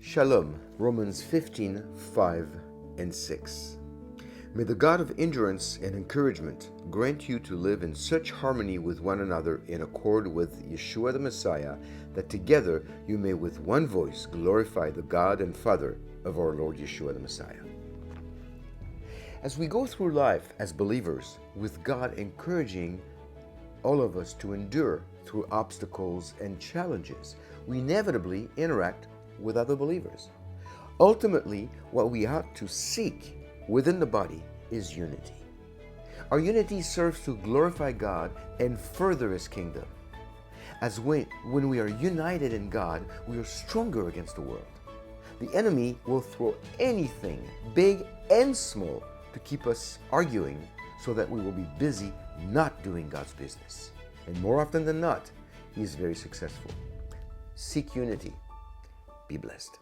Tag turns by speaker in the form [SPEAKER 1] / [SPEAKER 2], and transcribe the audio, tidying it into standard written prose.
[SPEAKER 1] Shalom, Romans 15:5-6. May the God of endurance and encouragement grant you to live in such harmony with one another in accord with Yeshua the Messiah, that together you may with one voice glorify the God and Father of our Lord Yeshua the Messiah. As we go through life as believers, with God encouraging all of us to endure through obstacles and challenges, we inevitably interact with other believers. Ultimately, what we ought to seek within the body is unity. Our unity serves to glorify God and further His kingdom. As when we are united in God, we are stronger against the world. The enemy will throw anything, big and small, to keep us arguing so that we will be busy not doing God's business. And more often than not, he is very successful. Seek unity. Be blessed.